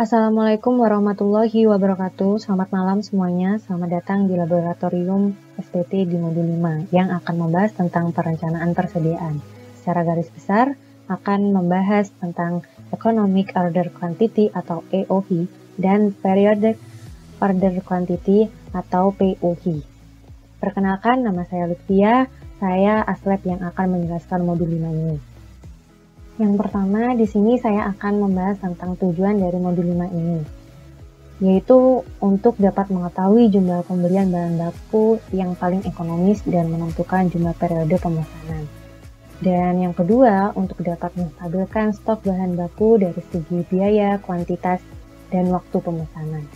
Assalamualaikum warahmatullahi wabarakatuh. Selamat malam semuanya. Selamat datang di Laboratorium SPT di Modul 5 yang akan membahas tentang perencanaan persediaan. Secara garis besar akan membahas tentang Economic Order Quantity atau EOQ dan Periodic Order Quantity atau POQ. Perkenalkan, nama saya Lutfia. Saya Aslep yang akan menjelaskan modul 5 ini. Yang pertama, di sini saya akan membahas tentang tujuan dari modul 5 ini, yaitu untuk dapat mengetahui jumlah pembelian bahan baku yang paling ekonomis dan menentukan jumlah periode pemesanan. Dan yang kedua, untuk dapat menstabilkan stok bahan baku dari segi biaya, kuantitas, dan waktu pemesanan.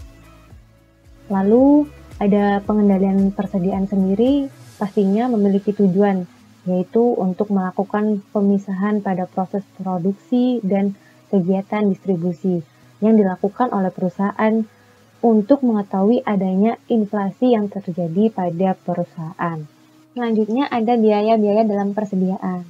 Lalu, ada pengendalian persediaan sendiri pastinya memiliki tujuan, yaitu untuk melakukan pemisahan pada proses produksi dan kegiatan distribusi yang dilakukan oleh perusahaan untuk mengetahui adanya inflasi yang terjadi pada perusahaan. Selanjutnya ada biaya-biaya dalam persediaan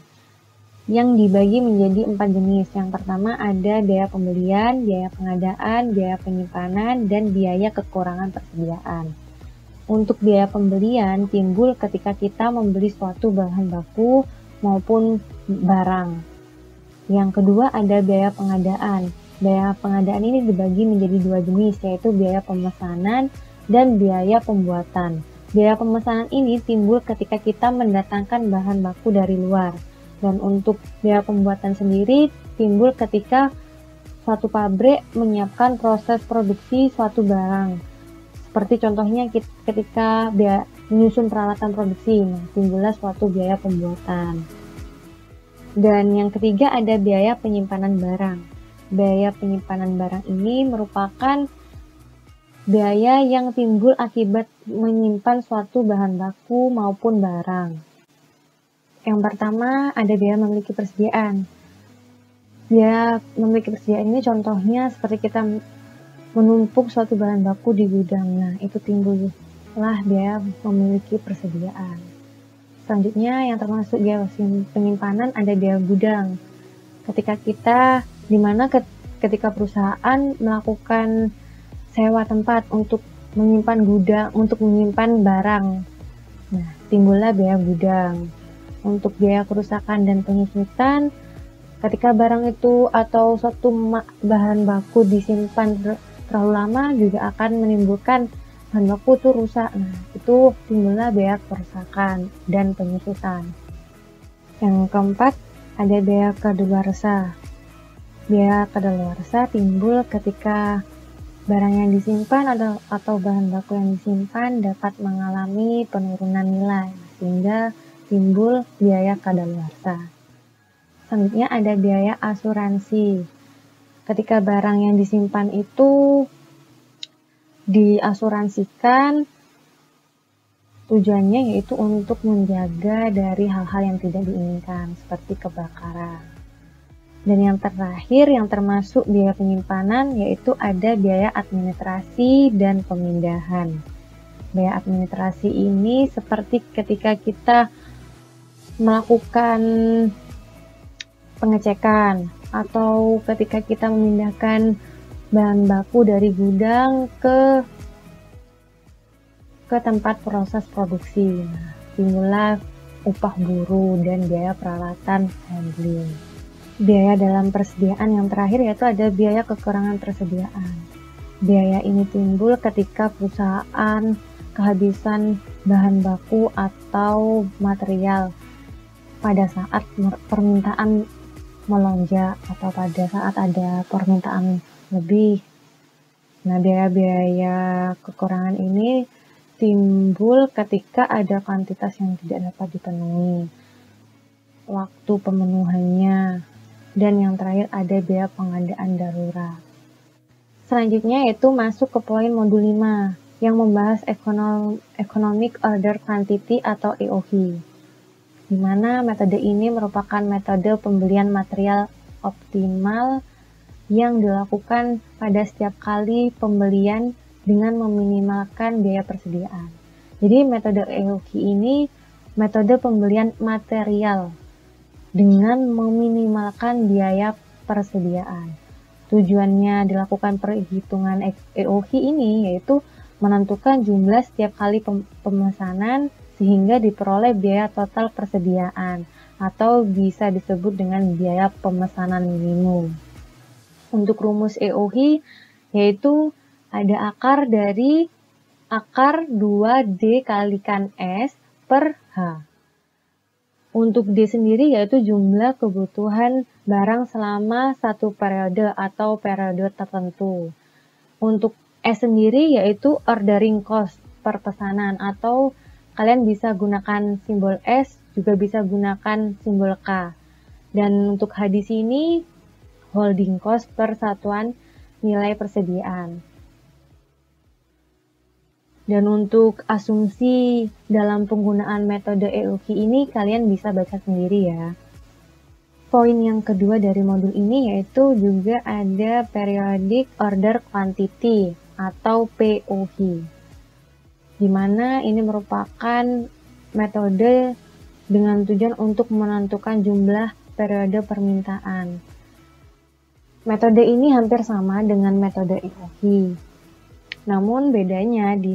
yang dibagi menjadi 4 jenis. Yang pertama ada biaya pembelian, biaya pengadaan, biaya penyimpanan, dan biaya kekurangan persediaan. Untuk biaya pembelian timbul ketika kita membeli suatu bahan baku maupun barang. Yang kedua ada biaya pengadaan. Biaya pengadaan ini dibagi menjadi 2 jenis, yaitu biaya pemesanan dan biaya pembuatan. Biaya pemesanan ini timbul ketika kita mendatangkan bahan baku dari luar. Dan untuk biaya pembuatan sendiri timbul ketika suatu pabrik menyiapkan proses produksi suatu barang. Seperti contohnya ketika menyusun peralatan produksi, timbullah suatu biaya pembuatan. Dan yang ketiga ada biaya penyimpanan barang. Biaya penyimpanan barang ini merupakan biaya yang timbul akibat menyimpan suatu bahan baku maupun barang. Yang pertama ada biaya memiliki persediaan. Biaya memiliki persediaan ini contohnya seperti kita menumpuk suatu bahan baku di gudang, itu timbullah biaya memiliki persediaan. Selanjutnya yang termasuk biaya penyimpanan ada biaya gudang. Ketika perusahaan melakukan sewa tempat untuk menyimpan gudang, untuk menyimpan barang, timbullah biaya gudang. Untuk biaya kerusakan dan penyusutan, ketika barang itu atau suatu bahan baku disimpan terlalu lama juga akan menimbulkan bahan baku itu rusak. Itu timbullah biaya kerusakan dan penyusutan. Yang keempat ada biaya kadaluarsa. Biaya kadaluarsa timbul ketika barang yang disimpan atau bahan baku yang disimpan dapat mengalami penurunan nilai, sehingga timbul biaya kadaluarsa. Selanjutnya ada biaya asuransi. Ketika barang yang disimpan itu diasuransikan, tujuannya yaitu untuk menjaga dari hal-hal yang tidak diinginkan, seperti kebakaran. Dan yang terakhir, yang termasuk biaya penyimpanan, yaitu ada biaya administrasi dan pemindahan. Biaya administrasi ini seperti ketika kita melakukan pengecekan, atau ketika kita memindahkan bahan baku dari gudang ke tempat proses produksi, timbullah upah buruh dan biaya peralatan handling. Biaya dalam persediaan yang terakhir yaitu ada biaya kekurangan persediaan. Biaya ini timbul ketika perusahaan kehabisan bahan baku atau material pada saat permintaan melonjak atau pada saat ada permintaan lebih. Biaya-biaya kekurangan ini timbul ketika ada kuantitas yang tidak dapat dipenuhi, waktu pemenuhannya, dan yang terakhir ada biaya pengadaan darurat. Selanjutnya yaitu masuk ke poin modul 5 yang membahas Economic Order Quantity atau EOQ, di mana metode ini merupakan metode pembelian material optimal yang dilakukan pada setiap kali pembelian dengan meminimalkan biaya persediaan. Jadi metode EOQ ini metode pembelian material dengan meminimalkan biaya persediaan. tujuannya dilakukan perhitungan EOH ini yaitu menentukan jumlah setiap kali pemesanan sehingga diperoleh biaya total persediaan atau bisa disebut dengan biaya pemesanan minimum. Untuk rumus EOH yaitu ada akar dari akar 2D kalikan S per H. Untuk D sendiri yaitu jumlah kebutuhan barang selama satu periode atau periode tertentu. Untuk S sendiri yaitu ordering cost per pesanan atau kalian bisa gunakan simbol S, juga bisa gunakan simbol K. Dan untuk H di sini holding cost per satuan nilai persediaan. Dan untuk asumsi dalam penggunaan metode EOH ini kalian bisa baca sendiri ya. Poin yang kedua dari modul ini yaitu juga ada periodic order quantity atau POQ. Di mana ini merupakan metode dengan tujuan untuk menentukan jumlah periode permintaan. Metode ini hampir sama dengan metode EOH. Namun bedanya di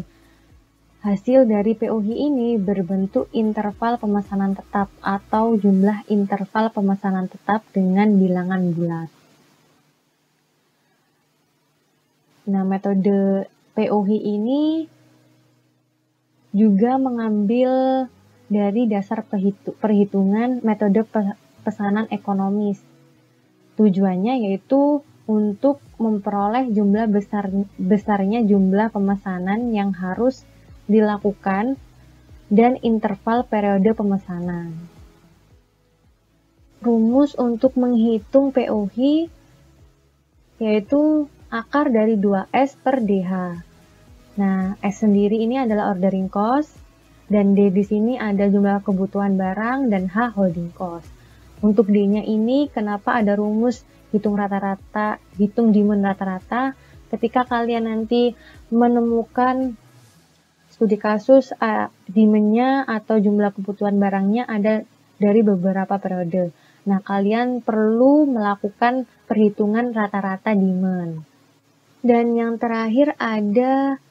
hasil dari POQ ini berbentuk interval pemesanan tetap atau jumlah interval pemesanan tetap dengan bilangan bulat. Nah, metode POQ ini juga mengambil dari dasar perhitungan metode pesanan ekonomis. Tujuannya yaitu untuk memperoleh jumlah besarnya jumlah pemesanan yang harus dilakukan dan interval periode pemesanan. Rumus untuk menghitung POQ yaitu akar dari 2S per DH. Nah, S sendiri ini adalah ordering cost dan D di sini ada jumlah kebutuhan barang dan H holding cost. Untuk D-nya ini kenapa ada rumus hitung rata-rata, hitung demand rata-rata ketika kalian nanti menemukan studi kasus demand-nya atau jumlah kebutuhan barangnya ada dari beberapa periode. Nah, kalian perlu melakukan perhitungan rata-rata demand. Dan yang terakhir ada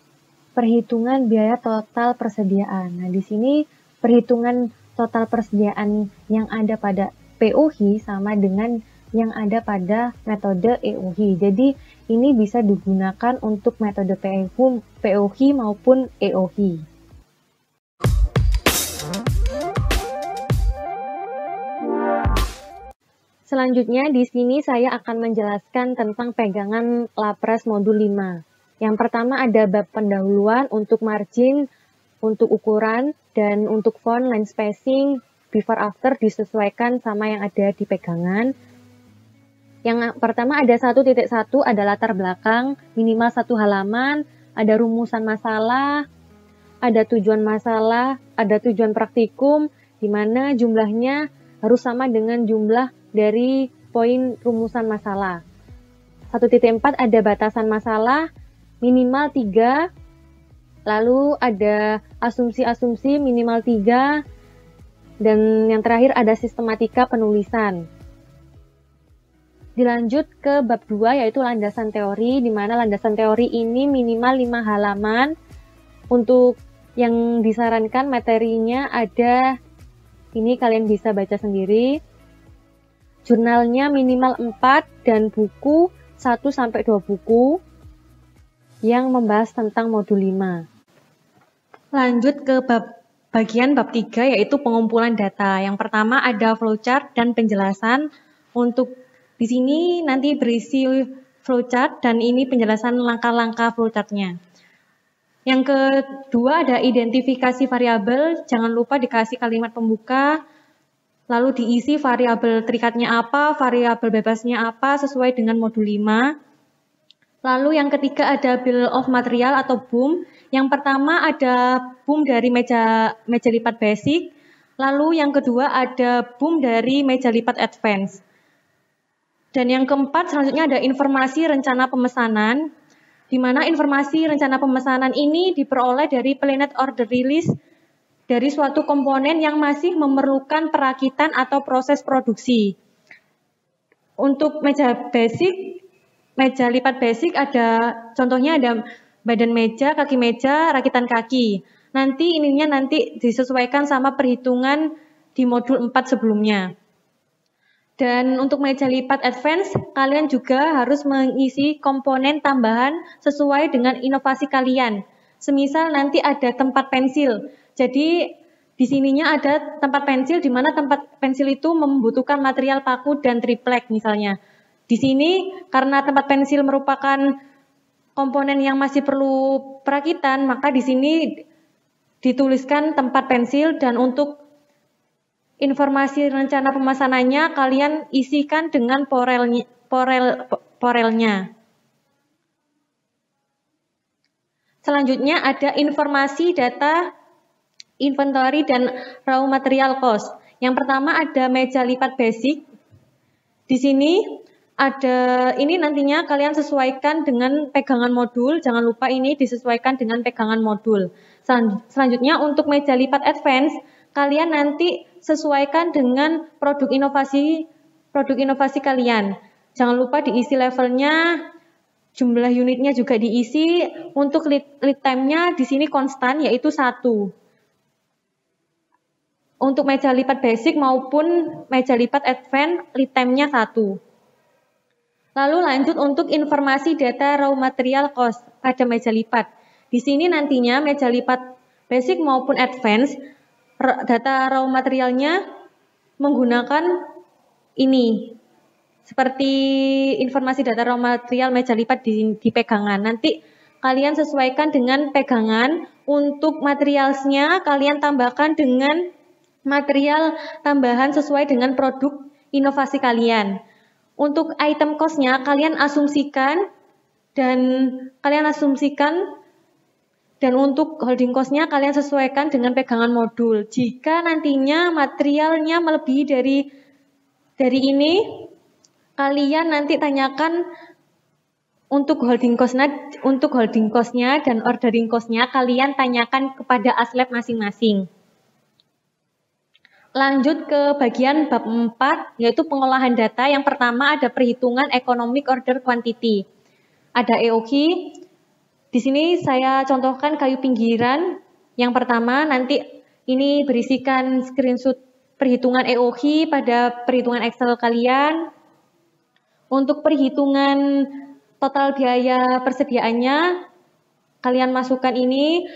perhitungan biaya total persediaan. Nah, di sini perhitungan total persediaan yang ada pada POQ sama dengan yang ada pada metode EOH. Jadi ini bisa digunakan untuk metode POQ maupun EOH. Selanjutnya di sini saya akan menjelaskan tentang pegangan Lapras modul 5. Yang pertama ada bab pendahuluan untuk margin, untuk ukuran, dan untuk font, line spacing, before after disesuaikan sama yang ada di pegangan. Yang pertama ada 1.1 ada latar belakang, minimal 1 halaman, ada rumusan masalah, ada tujuan masalah, ada tujuan praktikum, di mana jumlahnya harus sama dengan jumlah dari poin rumusan masalah. 1.4 ada batasan masalah, minimal 3, lalu ada asumsi-asumsi minimal 3, dan yang terakhir ada sistematika penulisan. Dilanjut ke bab 2 yaitu landasan teori, di mana landasan teori ini minimal 5 halaman. Untuk yang disarankan materinya ada, ini kalian bisa baca sendiri. Jurnalnya minimal 4 dan buku 1-2 buku yang membahas tentang modul 5. Lanjut ke bagian bab 3 yaitu pengumpulan data. Yang pertama ada flowchart dan penjelasan. Untuk di sini nanti berisi flowchart dan ini penjelasan langkah-langkah flowchartnya. Yang kedua ada identifikasi variabel, jangan lupa dikasih kalimat pembuka, lalu diisi variabel terikatnya apa, variabel bebasnya apa sesuai dengan modul 5. Lalu yang ketiga ada bill of material atau BOM. Yang pertama ada BOM dari meja lipat basic, lalu yang kedua ada BOM dari meja lipat advance. Dan yang keempat selanjutnya ada informasi rencana pemesanan, di mana informasi rencana pemesanan ini diperoleh dari planned order release dari suatu komponen yang masih memerlukan perakitan atau proses produksi. Untuk meja basic meja lipat basic ada contohnya ada badan meja, kaki meja, rakitan kaki. Nanti ininya disesuaikan sama perhitungan di modul 4 sebelumnya. Dan untuk meja lipat advance, kalian juga harus mengisi komponen tambahan sesuai dengan inovasi kalian. Semisal nanti ada tempat pensil. Jadi di sininya ada tempat pensil, di mana tempat pensil itu membutuhkan material paku dan triplek misalnya. Di sini karena tempat pensil merupakan komponen yang masih perlu perakitan, maka di sini dituliskan tempat pensil, dan untuk informasi rencana pemesanannya kalian isikan dengan porelnya. Selanjutnya ada informasi data inventory dan raw material cost. Yang pertama ada meja lipat basic. Di sini ada ini nantinya kalian sesuaikan dengan pegangan modul. Jangan lupa ini disesuaikan dengan pegangan modul. Selanjutnya untuk meja lipat advance, kalian nanti sesuaikan dengan produk inovasi kalian. Jangan lupa diisi levelnya, jumlah unitnya juga diisi. Untuk lead time-nya di sini konstan yaitu 1. Untuk meja lipat basic maupun meja lipat advance lead time-nya 1. Lalu lanjut untuk informasi data raw material cost pada meja lipat. Di sini nantinya meja lipat basic maupun advance data raw materialnya menggunakan ini. Seperti informasi data raw material meja lipat di pegangan. Nanti kalian sesuaikan dengan pegangan. Untuk materialnya kalian tambahkan dengan material tambahan sesuai dengan produk inovasi kalian. Untuk item cost-nya kalian asumsikan dan untuk holding cost-nya kalian sesuaikan dengan pegangan modul. Jika nantinya materialnya melebihi dari ini, kalian nanti tanyakan untuk holding cost-nya dan ordering cost-nya kalian tanyakan kepada aslab masing-masing. Lanjut ke bagian bab 4, yaitu pengolahan data. Yang pertama ada perhitungan economic order quantity. Ada EOQ. Di sini saya contohkan kayu pinggiran. Yang pertama nanti ini berisikan screenshot perhitungan EOQ pada perhitungan Excel kalian. Untuk perhitungan total biaya persediaannya, kalian masukkan ini.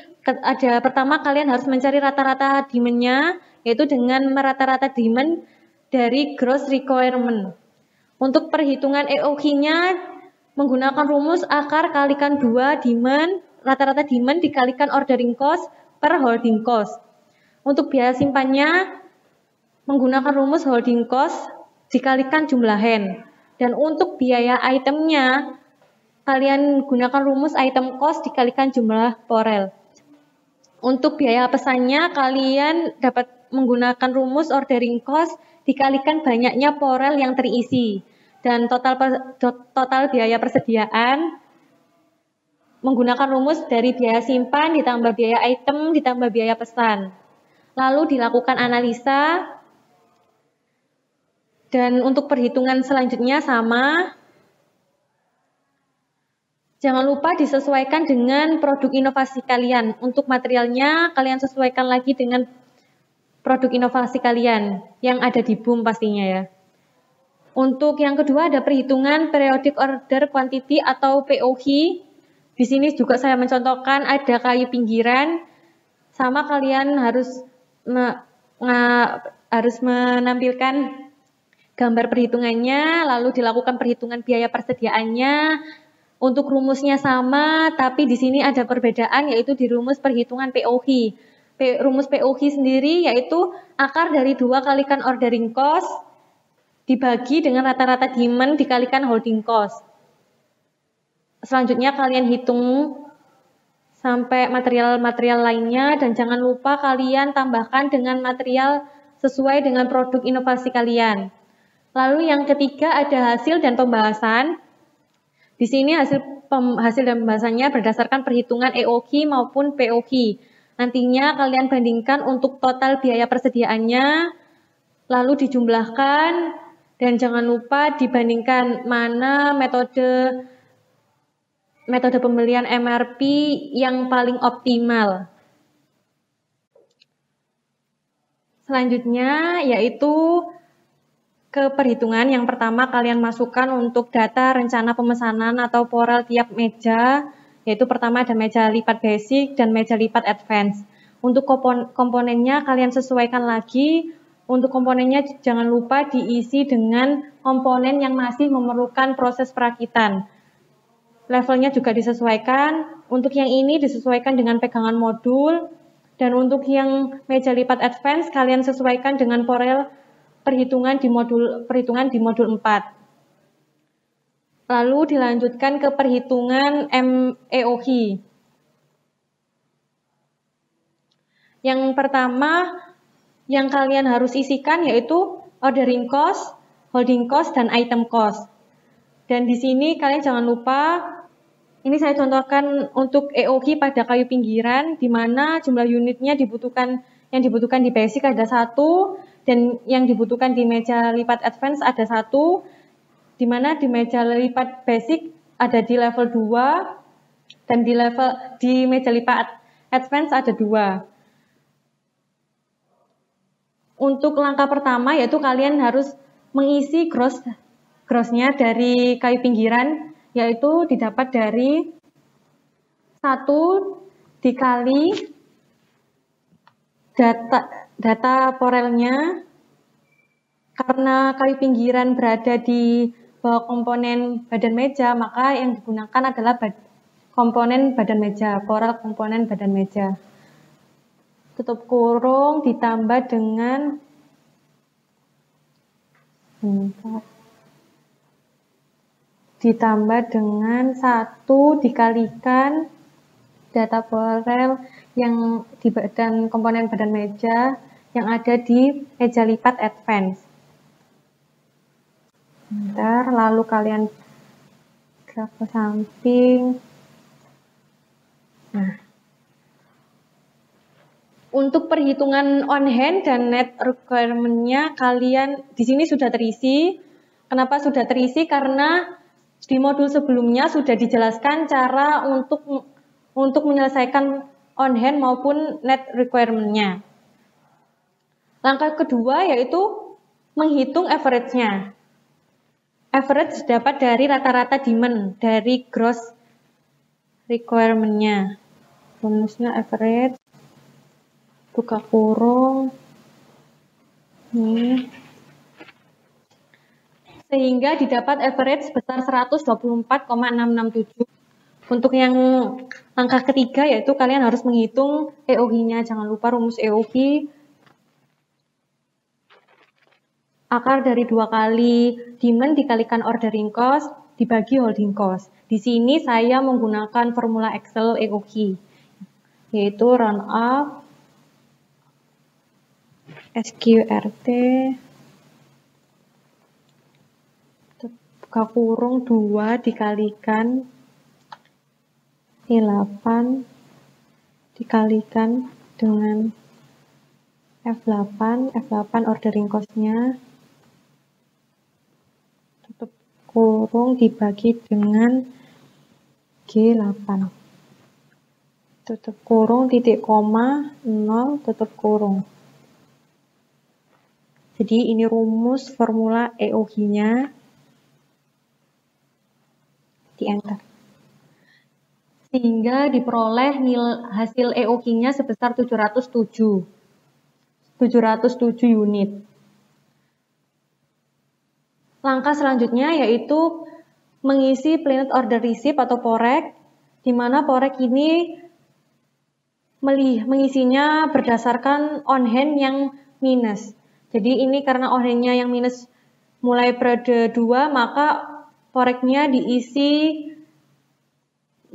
Pertama kalian harus mencari rata-rata demand-nya, yaitu dengan merata-rata demand dari gross requirement. Untuk perhitungan EOQ-nya menggunakan rumus akar kalikan 2 demand, rata-rata demand dikalikan ordering cost per holding cost. Untuk biaya simpannya menggunakan rumus holding cost dikalikan jumlah hand. Dan untuk biaya itemnya kalian gunakan rumus item cost dikalikan jumlah porel. Untuk biaya pesannya kalian dapat menggunakan rumus ordering cost dikalikan banyaknya porel yang terisi. Dan total biaya persediaan menggunakan rumus dari biaya simpan ditambah biaya item ditambah biaya pesan. Lalu dilakukan analisa. Dan untuk perhitungan selanjutnya sama. Jangan lupa disesuaikan dengan produk inovasi kalian. Untuk materialnya kalian sesuaikan lagi dengan produk inovasi kalian yang ada di BUM pastinya ya. Untuk yang kedua ada perhitungan periodic order quantity atau POQ. Di sini juga saya mencontohkan ada kayu pinggiran. Sama kalian harus menampilkan gambar perhitungannya, lalu dilakukan perhitungan biaya persediaannya. Untuk rumusnya sama, tapi di sini ada perbedaan yaitu di rumus perhitungan POQ. Rumus POQ sendiri yaitu akar dari 2 kalikan ordering cost dibagi dengan rata-rata demand dikalikan holding cost. Selanjutnya kalian hitung sampai material-material lainnya dan jangan lupa kalian tambahkan dengan material sesuai dengan produk inovasi kalian. Lalu yang ketiga ada hasil dan pembahasan. Di sini hasil dan pembahasannya berdasarkan perhitungan EOQ maupun POQ. Nantinya kalian bandingkan untuk total biaya persediaannya, lalu dijumlahkan, dan jangan lupa dibandingkan mana metode metode pembelian MRP yang paling optimal. Selanjutnya yaitu ke perhitungan. Yang pertama kalian masukkan untuk data rencana pemesanan atau porel tiap meja, yaitu pertama ada meja lipat basic dan meja lipat advance. Untuk komponennya kalian sesuaikan lagi. Untuk komponennya jangan lupa diisi dengan komponen yang masih memerlukan proses perakitan. Levelnya juga disesuaikan. Untuk yang ini disesuaikan dengan pegangan modul. Dan untuk yang meja lipat advance, kalian sesuaikan dengan porel perhitungan di modul 4. Lalu dilanjutkan ke perhitungan MEOH. Yang pertama yang kalian harus isikan yaitu ordering cost, holding cost, dan item cost. Dan di sini kalian jangan lupa, ini saya contohkan untuk EOG pada kayu pinggiran, di mana jumlah unitnya yang dibutuhkan di basic ada 1, dan yang dibutuhkan di meja lipat advance ada 1, di mana di meja lipat basic ada di level 2, dan di meja lipat advance ada 2. Untuk langkah pertama yaitu kalian harus mengisi grossnya dari kayu pinggiran, yaitu didapat dari 1 dikali data porelnya. Karena kayu pinggiran berada di bawah komponen badan meja, maka yang digunakan adalah komponen badan meja, porel komponen badan meja. Tutup kurung ditambah dengan satu dikalikan data porel yang di badan komponen badan meja yang ada di meja lipat advance. Lalu kalian gerak ke samping. Nah, untuk perhitungan on hand dan net requirement-nya kalian di sini sudah terisi. Kenapa sudah terisi? Karena di modul sebelumnya sudah dijelaskan cara untuk menyelesaikan on hand maupun net requirement-nya. Langkah kedua yaitu menghitung average-nya. Average dapat dari rata-rata demand dari gross requirement-nya. Rumusnya average, buka kurung, sehingga didapat average sebesar 124,667. Untuk yang langkah ketiga yaitu kalian harus menghitung EOG-nya. Jangan lupa rumus EOG. Akar dari 2 kali demand dikalikan ordering cost dibagi holding cost. Di sini saya menggunakan formula Excel EOG, yaitu round up SQRT buka kurung 2 dikalikan E8 dikalikan dengan F8 ordering cost-nya, tutup kurung dibagi dengan G8, tutup kurung titik koma 0 tutup kurung. Jadi ini rumus formula EOG-nya, di enter. Sehingga diperoleh hasil EOG-nya sebesar 707 unit. Langkah selanjutnya yaitu mengisi planet order receipt atau porek, di mana porek ini mengisinya berdasarkan on hand yang minus. Jadi ini karena on hand-nya yang minus mulai periode 2, maka poreknya diisi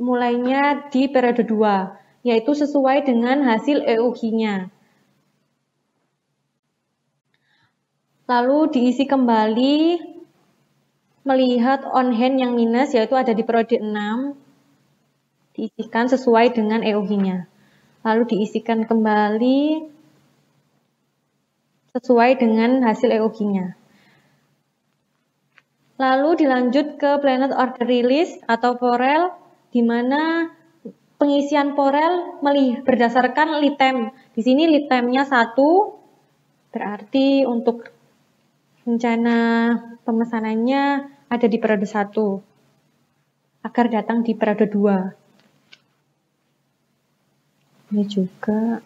mulainya di periode 2, yaitu sesuai dengan hasil EOG-nya. Lalu diisi kembali melihat on hand yang minus, yaitu ada di periode 6, diisikan sesuai dengan EOG-nya. Lalu diisikan kembali sesuai dengan hasil EOG-nya. Lalu dilanjut ke planet order release atau porel, di mana pengisian porel berdasarkan lead time. Di sini lead time-nya 1, berarti untuk rencana pemesanannya ada di periode 1, agar datang di periode 2. Ini juga,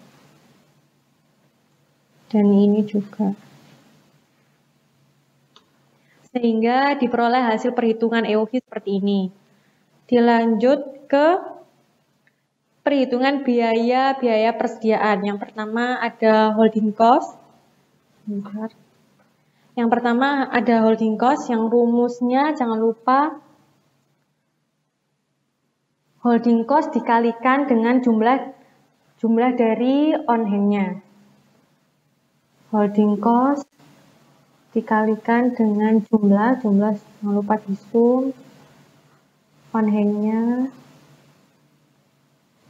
dan ini juga. Sehingga diperoleh hasil perhitungan EOQ seperti ini. Dilanjut ke perhitungan biaya persediaan. Yang pertama ada holding cost. Yang pertama ada holding cost, yang rumusnya jangan lupa holding cost dikalikan dengan jumlah dari on hand-nya. Holding cost dikalikan dengan jumlah jangan lupa disum on hand-nya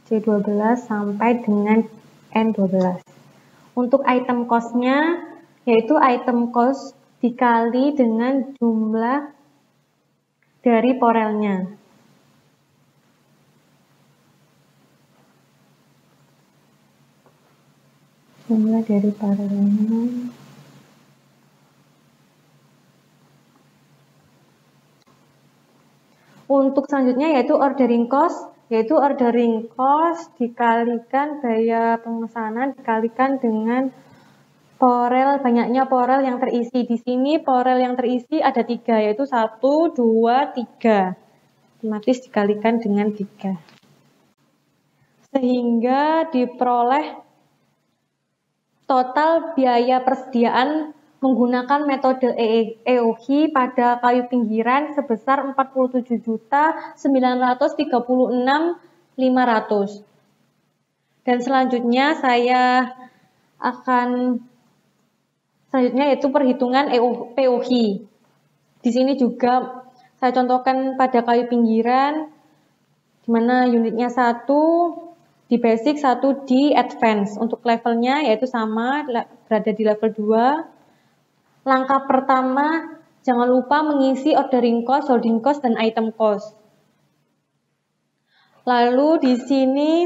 C12 sampai dengan N12. Untuk item cost-nya yaitu item cost dikali dengan jumlah dari porelnya. Jumlah dari porelnya. Untuk selanjutnya yaitu ordering cost dikalikan biaya pemesanan dikalikan dengan banyaknya porel yang terisi. Di sini porel yang terisi ada 3, yaitu 1, 2, 3. Otomatis dikalikan dengan 3. Sehingga diperoleh total biaya persediaan menggunakan metode EOQ pada kayu pinggiran sebesar 47.936.500. Dan selanjutnya yaitu perhitungan POQ. Di sini juga saya contohkan pada kayu pinggiran, di mana unitnya 1 di basic, 1 di advance. Untuk levelnya yaitu sama, berada di level 2. Langkah pertama, jangan lupa mengisi ordering cost, holding cost, dan item cost. Lalu di sini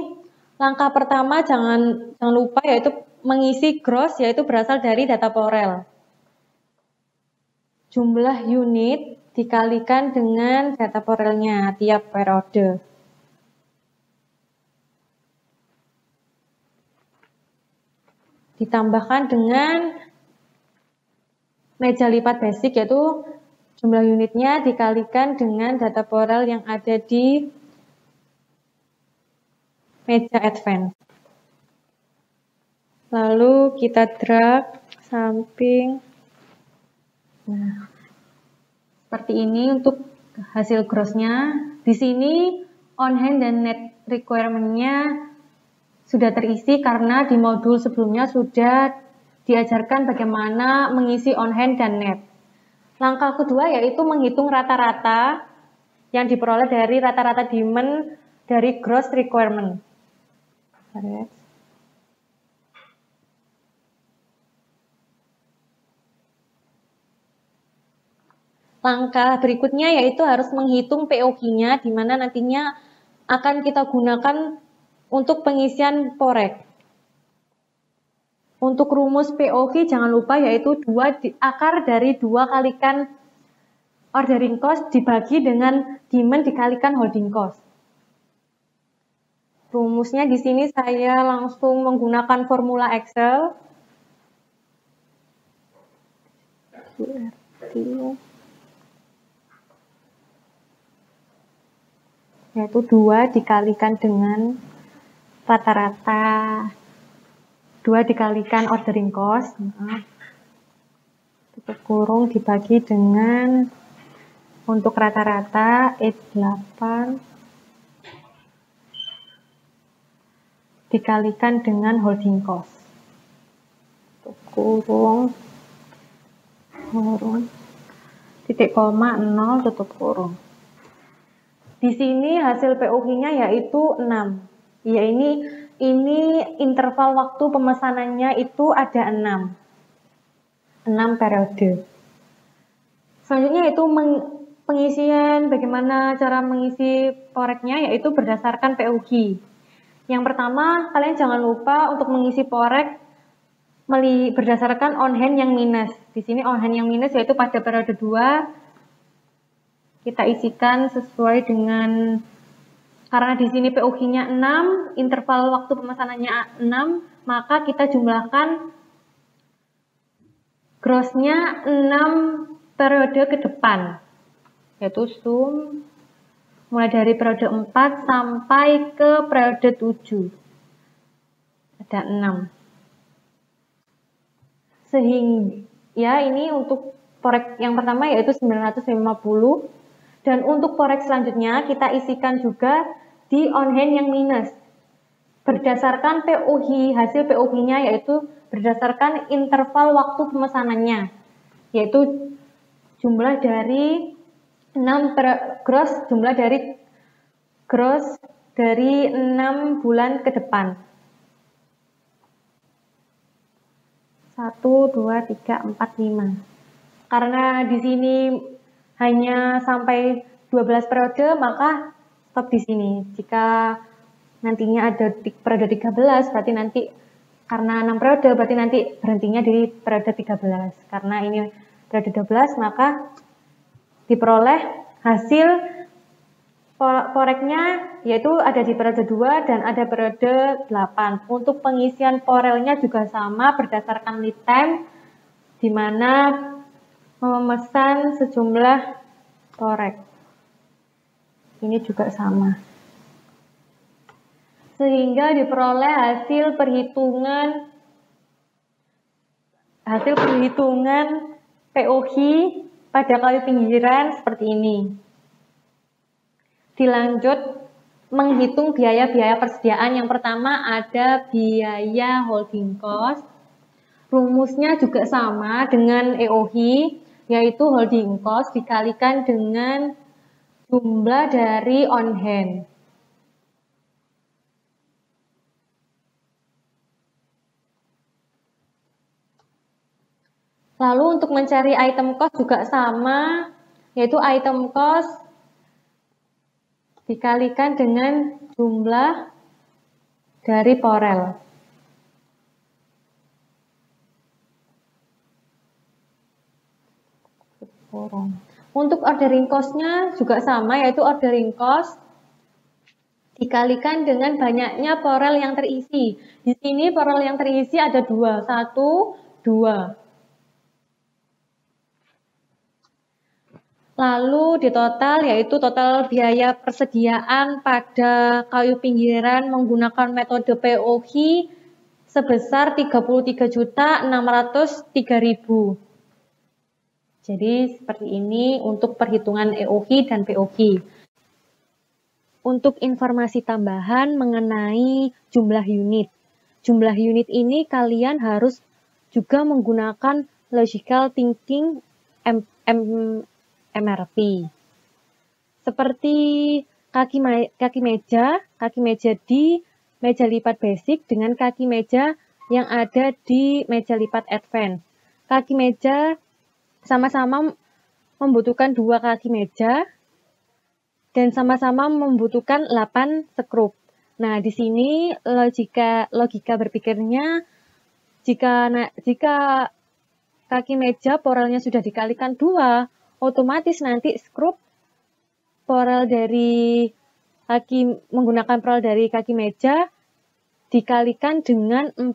langkah pertama jangan lupa yaitu mengisi gross, yaitu berasal dari data porel. Jumlah unit dikalikan dengan data porelnya tiap periode. Ditambahkan dengan meja lipat basic, yaitu jumlah unitnya dikalikan dengan data porel yang ada di meja advance. Lalu kita drag samping. Nah, seperti ini untuk hasil gross-nya. Di sini on hand dan net requirement-nya sudah terisi karena di modul sebelumnya sudah diajarkan bagaimana mengisi on hand dan net. Langkah kedua yaitu menghitung rata-rata yang diperoleh dari rata-rata demand dari gross requirement. Langkah berikutnya yaitu harus menghitung POQ-nya, di mana nantinya akan kita gunakan untuk pengisian porek. Untuk rumus POQ jangan lupa yaitu akar dari 2 kalikan ordering cost dibagi dengan demand dikalikan holding cost. Rumusnya di sini saya langsung menggunakan formula Excel. Yaitu 2 dikalikan dengan rata-rata 2 dikalikan ordering cost, tutup kurung dibagi dengan untuk rata-rata E8 dikalikan dengan holding cost, tutup kurung, titik koma 0 tutup kurung. Di sini hasil POQ-nya yaitu 6. Ya ini interval waktu pemesanannya itu ada 6 periode. Selanjutnya itu pengisian bagaimana cara mengisi poreknya yaitu berdasarkan POG. Yang pertama, kalian jangan lupa untuk mengisi porek berdasarkan on hand yang minus. Di sini on hand yang minus yaitu pada periode 2 kita isikan sesuai dengan, karena di sini POG-nya 6, interval waktu pemesanannya 6, maka kita jumlahkan gross-nya 6 periode ke depan, yaitu sum mulai dari periode 4 sampai ke periode 7. Ada 6. Sehingga ya ini untuk porek yang pertama yaitu 950, dan untuk porek selanjutnya kita isikan juga di on hand yang minus. Berdasarkan POG, hasil POG-nya yaitu berdasarkan interval waktu pemesanannya, yaitu jumlah dari 6 gross dari 6 bulan ke depan. 1, 2, 3, 4, 5. Karena di sini hanya sampai 12 periode, maka stop di sini. Jika nantinya ada periode 13, berarti nanti karena 6 periode, berarti nanti berhentinya di periode 13. Karena ini periode 12, maka diperoleh hasil poreknya yaitu ada di periode 2 dan ada periode 8. Untuk pengisian porelnya juga sama berdasarkan lead time, di mana memesan sejumlah porek. Ini juga sama. Sehingga diperoleh hasil perhitungan POG pada kayu pinggiran seperti ini. Dilanjut menghitung biaya-biaya persediaan. Yang pertama ada biaya holding cost. Rumusnya juga sama dengan EOH, yaitu holding cost dikalikan dengan jumlah dari on hand. Lalu untuk mencari item cost juga sama, yaitu item cost dikalikan dengan jumlah dari porel. Untuk ordering cost-nya juga sama, yaitu ordering cost dikalikan dengan banyaknya porel yang terisi. Di sini porel yang terisi ada 2, 1, 2. Lalu di total yaitu total biaya persediaan pada kayu pinggiran menggunakan metode POG sebesar 33.603.000. Jadi seperti ini untuk perhitungan EOH dan POG. Untuk informasi tambahan mengenai jumlah unit. Jumlah unit ini kalian harus juga menggunakan logical thinking MRP. Seperti kaki meja di meja lipat basic dengan kaki meja yang ada di meja lipat advance. Kaki meja sama-sama membutuhkan 2 kaki meja dan sama-sama membutuhkan 8 skrup. Nah, di sini logika berpikirnya jika kaki meja porelnya sudah dikalikan 2, otomatis nanti skrup menggunakan porel dari kaki meja dikalikan dengan 4,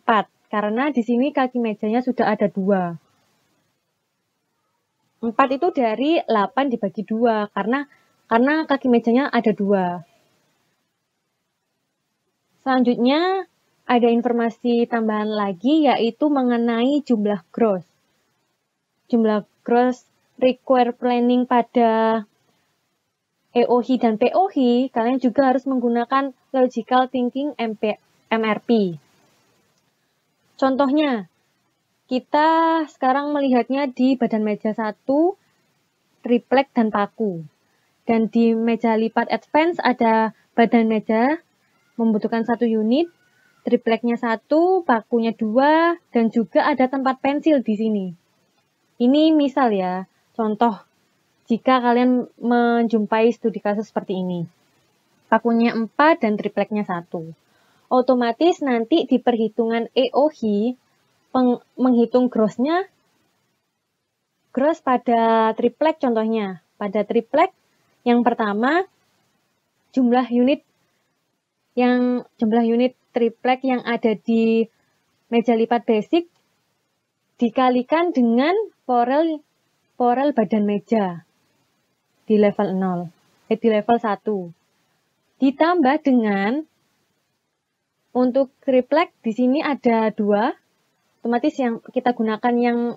karena di sini kaki mejanya sudah ada 2. 4 itu dari 8 dibagi 2, karena kaki mejanya ada 2. Selanjutnya ada informasi tambahan lagi, yaitu mengenai jumlah gross. Jumlah gross require planning pada EOH dan POH, kalian juga harus menggunakan logical thinking MRP. Contohnya, kita sekarang melihatnya di badan meja 1, triplek dan paku. Dan di meja lipat advance ada badan meja membutuhkan 1 unit, tripleknya 1, pakunya 2, dan juga ada tempat pensil di sini. Ini misal ya. Contoh jika kalian menjumpai studi kasus seperti ini. Pakunya 4 dan tripleknya 1. Otomatis nanti di perhitungan EOHI, menghitung grossnya, gross pada triplek contohnya. Pada triplek yang pertama, jumlah unit triplek yang ada di meja lipat basic dikalikan dengan porel badan meja di level 1. Ditambah dengan untuk triplek di sini ada 2. Otomatis yang kita gunakan yang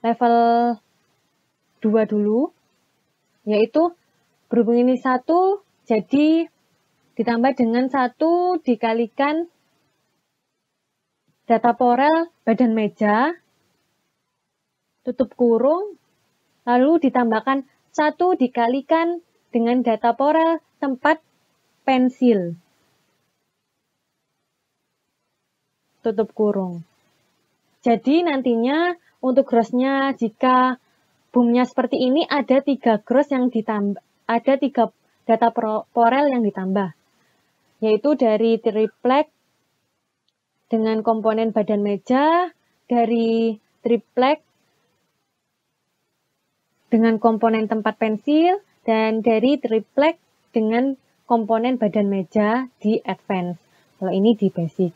level 2 dulu, yaitu berhubung ini 1, jadi ditambah dengan 1 dikalikan data porel badan meja, tutup kurung, lalu ditambahkan 1 dikalikan dengan data porel tempat pensil, tutup kurung. Jadi nantinya untuk grossnya jika boomnya seperti ini ada 3 gross yang ditambah, ada 3 data porel yang ditambah, yaitu dari triplek dengan komponen badan meja, dari triplek dengan komponen tempat pensil, dan dari triplek dengan komponen badan meja di advance. Kalau ini di basic.